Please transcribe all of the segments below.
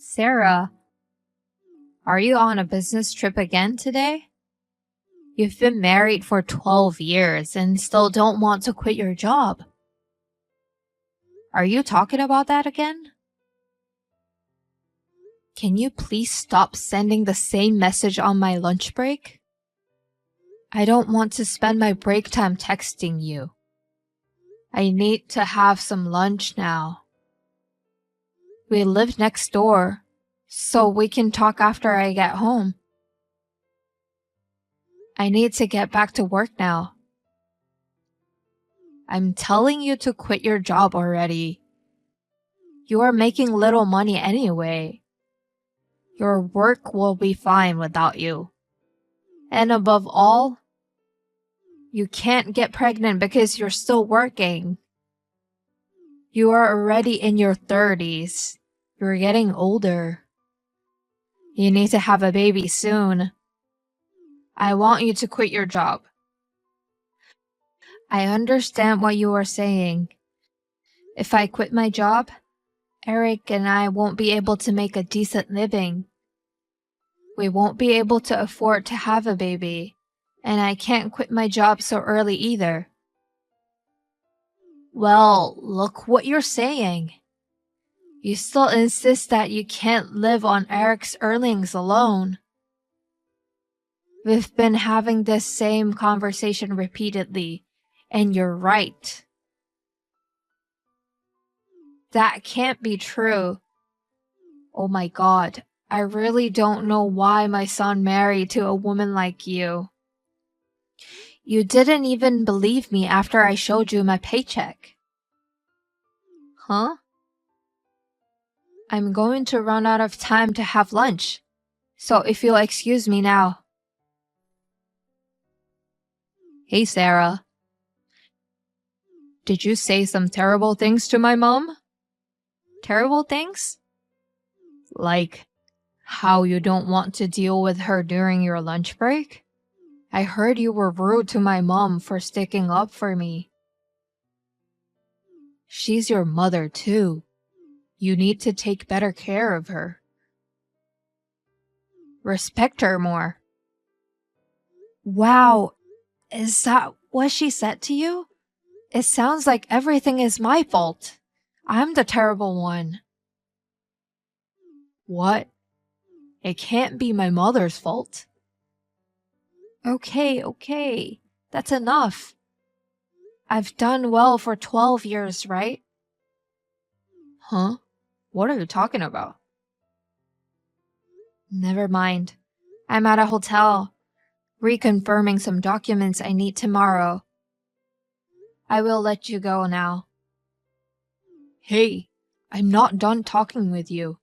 Sarah, are you on a business trip again today? You've been married for 12 years and still don't want to quit your job. Are you talking about that again? Can you please stop sending the same message on my lunch break? I don't want to spend my break time texting you. I need to have some lunch now. We live next door, so we can talk after I get home. I need to get back to work now. I'm telling you to quit your job already. You are making little money anyway. Your work will be fine without you. And above all, you can't get pregnant because you're still working. You are already in your 30s. You're getting older. You need to have a baby soon. I want you to quit your job. I understand what you are saying. If I quit my job, Eric and I won't be able to make a decent living. We won't be able to afford to have a baby, and I can't quit my job so early either. Well, look what you're saying. You still insist that you can't live on Eric's earnings alone. We've been having this same conversation repeatedly, and you're right. That can't be true. Oh my God, I really don't know why my son married to a woman like you. You didn't even believe me after I showed you my paycheck. Huh? I'm going to run out of time to have lunch, so if you'll excuse me now. Hey, Sarah. Did you say some terrible things to my mom? Terrible things? Like how you don't want to deal with her during your lunch break? I heard you were rude to my mom for sticking up for me. She's your mother too. You need to take better care of her. Respect her more. Wow, is that what she said to you? It sounds like everything is my fault. I'm the terrible one. What? It can't be my mother's fault. Okay. That's enough. I've done well for 12 years, right? Huh? What are you talking about? Never mind. I'm at a hotel, reconfirming some documents I need tomorrow. I will let you go now. Hey, I'm not done talking with you.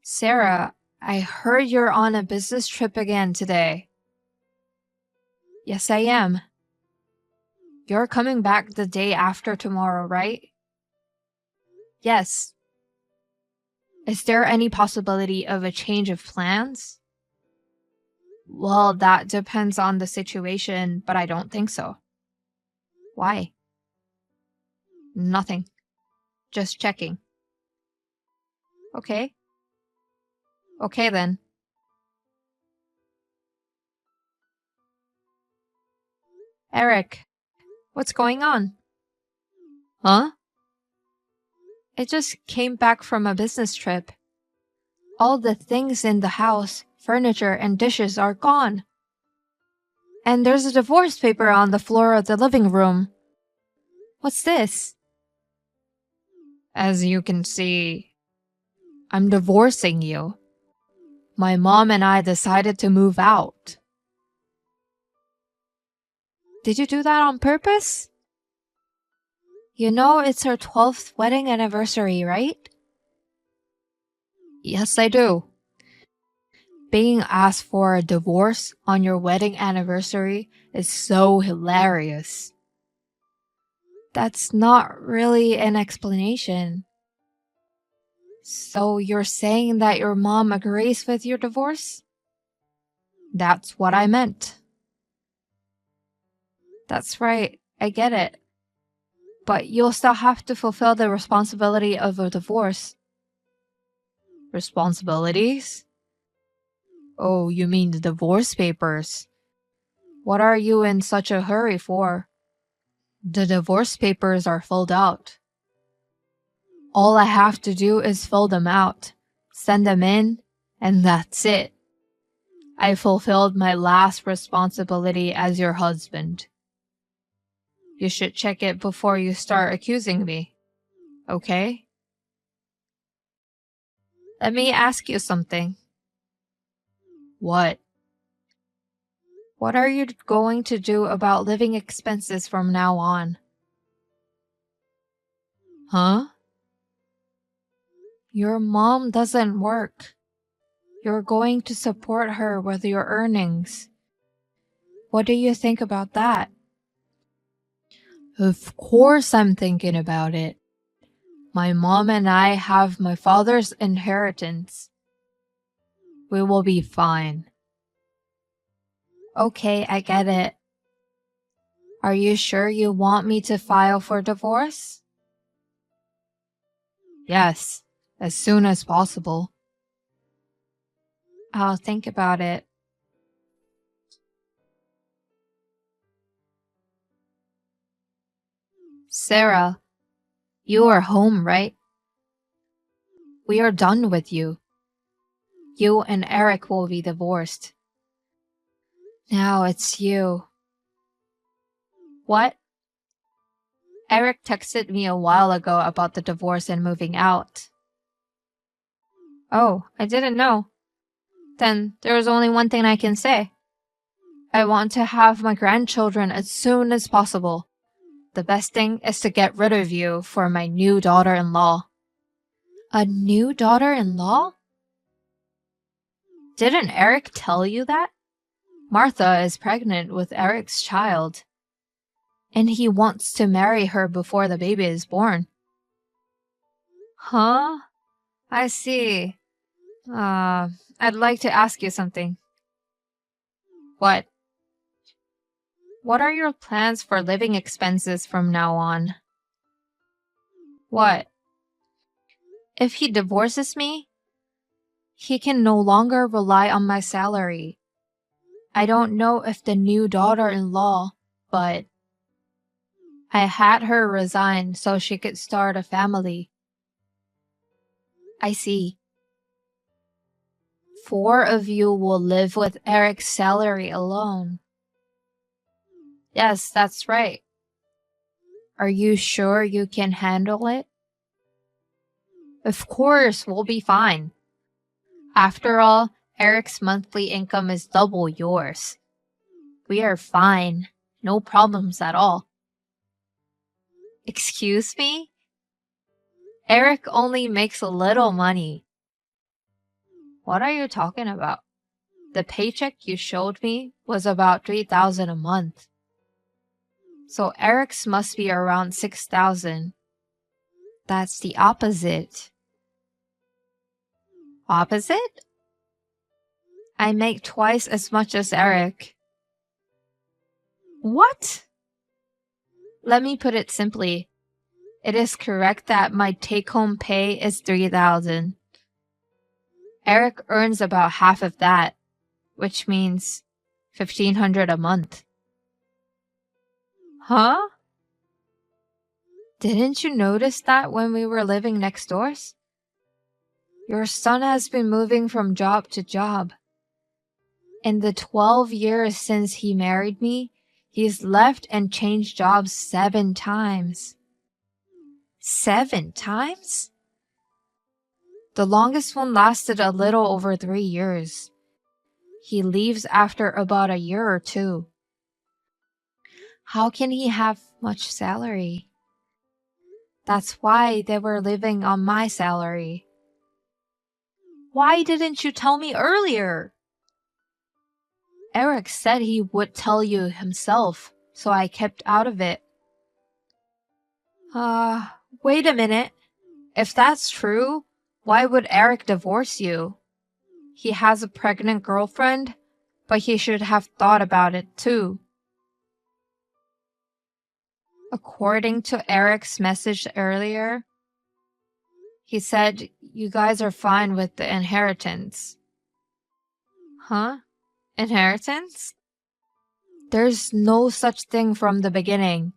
Sarah, I heard you're on a business trip again today. Yes, I am. You're coming back the day after tomorrow, right? Yes. Is there any possibility of a change of plans? Well, that depends on the situation, but I don't think so. Why? Nothing. Just checking. Okay. Okay then. Eric, what's going on? Huh? I just came back from a business trip. All the things in the house, furniture and dishes are gone. And there's a divorce paper on the floor of the living room. What's this? As you can see, I'm divorcing you. My mom and I decided to move out. Did you do that on purpose? You know it's our 12th wedding anniversary, right? Yes, I do. Being asked for a divorce on your wedding anniversary is so hilarious. That's not really an explanation. So you're saying that your mom agrees with your divorce? That's what I meant. That's right, I get it. But you'll still have to fulfill the responsibility of a divorce. Responsibilities? Oh, you mean the divorce papers. What are you in such a hurry for? The divorce papers are filled out. All I have to do is fill them out, send them in, and that's it. I fulfilled my last responsibility as your husband. You should check it before you start accusing me, okay? Let me ask you something. What? What are you going to do about living expenses from now on? Huh? Your mom doesn't work. You're going to support her with your earnings. What do you think about that? Of course I'm thinking about it. My mom and I have my father's inheritance. We will be fine. Okay, I get it. Are you sure you want me to file for divorce? Yes, as soon as possible. I'll think about it. Sarah, you are home, right? We are done with you. You and Eric will be divorced. Now it's you. What? Eric texted me a while ago about the divorce and moving out. Oh, I didn't know. Then there's only one thing I can say. I want to have my grandchildren as soon as possible. The best thing is to get rid of you for my new daughter-in-law. A new daughter-in-law? Didn't Eric tell you that? Martha is pregnant with Eric's child. And he wants to marry her before the baby is born. Huh? I see. I'd like to ask you something. What? What are your plans for living expenses from now on? What? If he divorces me, he can no longer rely on my salary. I don't know if the new daughter-in-law, but I had her resign so she could start a family. I see. 4 of you will live with Eric's salary alone. Yes, that's right. Are you sure you can handle it? Of course, we'll be fine. After all, Eric's monthly income is double yours. We are fine. No problems at all. Excuse me? Eric only makes a little money. What are you talking about? The paycheck you showed me was about $3,000 a month. So Eric's must be around 6,000. That's the opposite. Opposite? I make twice as much as Eric. What? Let me put it simply. It is correct that my take-home pay is 3,000. Eric earns about half of that, which means 1,500 a month. Huh? Didn't you notice that when we were living next doors? Your son has been moving from job to job. In the 12 years since he married me, he's left and changed jobs 7 times. 7 times? The longest one lasted a little over 3 years. He leaves after about a year or 2. How can he have much salary? That's why they were living on my salary. Why didn't you tell me earlier? Eric said he would tell you himself, so I kept out of it. Wait a minute. If that's true, why would Eric divorce you? He has a pregnant girlfriend, but he should have thought about it too. According to Eric's message earlier, he said you guys are fine with the inheritance. Huh? Inheritance? There's no such thing from the beginning.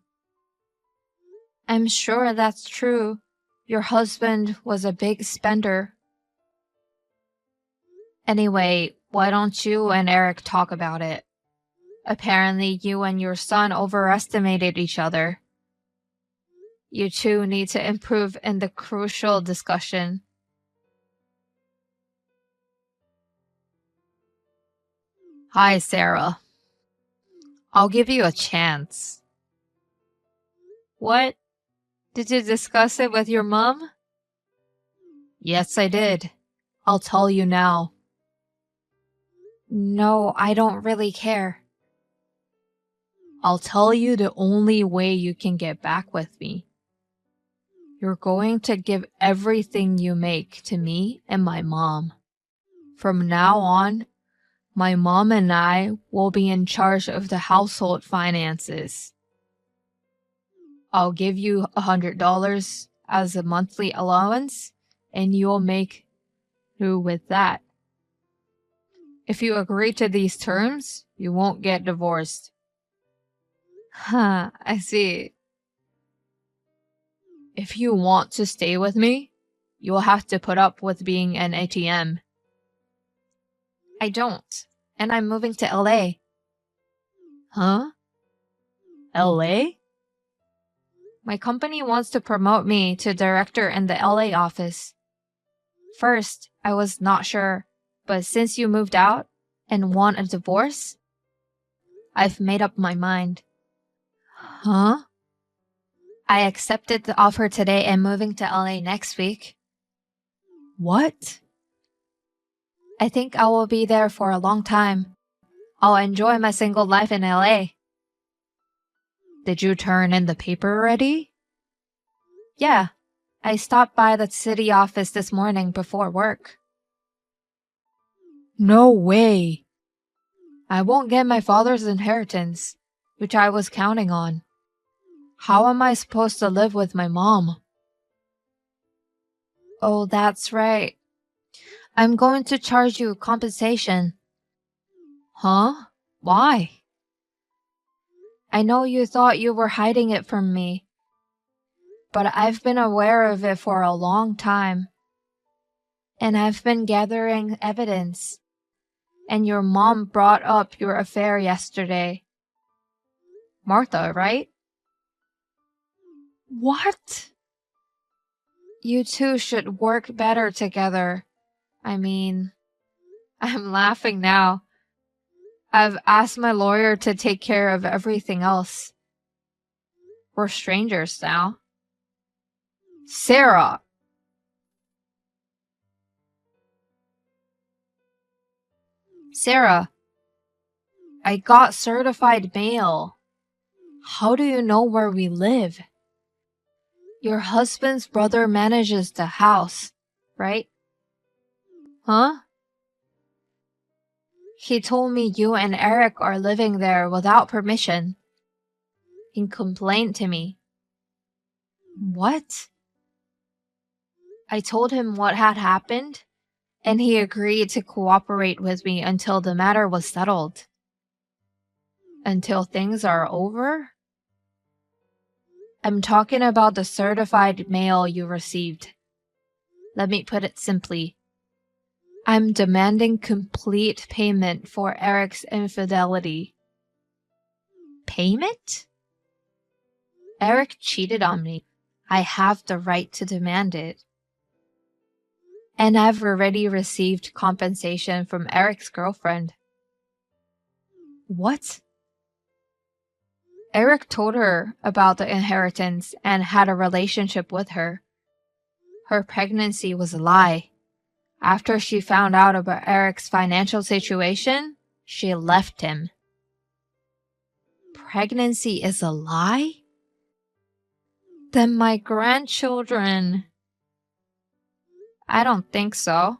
I'm sure that's true. Your husband was a big spender. Anyway, why don't you and Eric talk about it? Apparently, you and your son overestimated each other. You two need to improve in the crucial discussion. Hi, Sarah. I'll give you a chance. What? Did you discuss it with your mom? Yes, I did. I'll tell you now. No, I don't really care. I'll tell you the only way you can get back with me. You're going to give everything you make to me and my mom. From now on, my mom and I will be in charge of the household finances. I'll give you $100 as a monthly allowance, and you'll make do with that. If you agree to these terms, you won't get divorced. Huh, I see. If you want to stay with me, you'll have to put up with being an ATM. I don't, and I'm moving to LA. Huh? LA? My company wants to promote me to director in the LA office. First, I was not sure, but since you moved out and want a divorce, I've made up my mind. Huh? I accepted the offer today and moving to LA next week. What? I think I will be there for a long time. I'll enjoy my single life in LA. Did you turn in the paper already? Yeah, I stopped by the city office this morning before work. No way! I won't get my father's inheritance, which I was counting on. How am I supposed to live with my mom? Oh, that's right. I'm going to charge you compensation. Huh? Why? I know you thought you were hiding it from me, but I've been aware of it for a long time. And I've been gathering evidence. And your mom brought up your affair yesterday. Martha, right? What? You two should work better together. I mean, I'm laughing now. I've asked my lawyer to take care of everything else. We're strangers now. Sarah! Sarah, I got certified mail. How do you know where we live? Your husband's brother manages the house, right? Huh? He told me you and Eric are living there without permission. He complained to me. What? I told him what had happened, and he agreed to cooperate with me until the matter was settled. Until things are over? I'm talking about the certified mail you received. Let me put it simply. I'm demanding complete payment for Eric's infidelity. Payment? Eric cheated on me. I have the right to demand it. And I've already received compensation from Eric's girlfriend. What? Eric told her about the inheritance and had a relationship with her. Her pregnancy was a lie. After she found out about Eric's financial situation, she left him. Pregnancy is a lie? Then my grandchildren. I don't think so.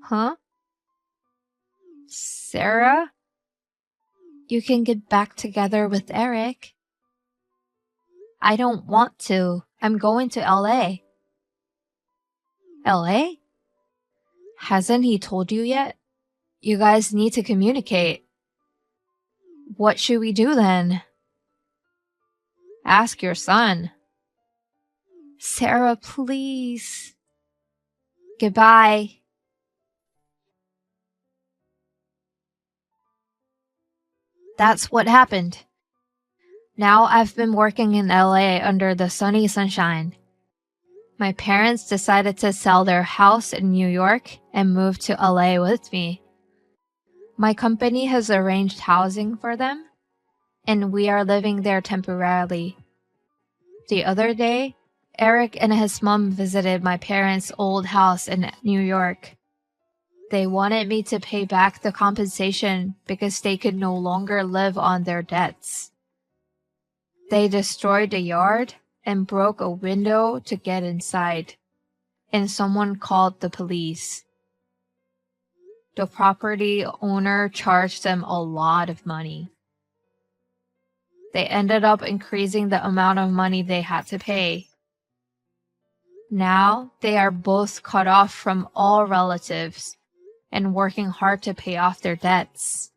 Huh? Sarah? You can get back together with Eric. I don't want to. I'm going to LA. LA? Hasn't he told you yet? You guys need to communicate. What should we do then? Ask your son. Sarah, please. Goodbye. That's what happened. Now I've been working in LA under the sunny sunshine. My parents decided to sell their house in New York and move to LA with me. My company has arranged housing for them, and we are living there temporarily. The other day, Eric and his mom visited my parents' old house in New York. They wanted me to pay back the compensation because they could no longer live on their debts. They destroyed the yard and broke a window to get inside, and someone called the police. The property owner charged them a lot of money. They ended up increasing the amount of money they had to pay. Now they are both cut off from all relatives and working hard to pay off their debts.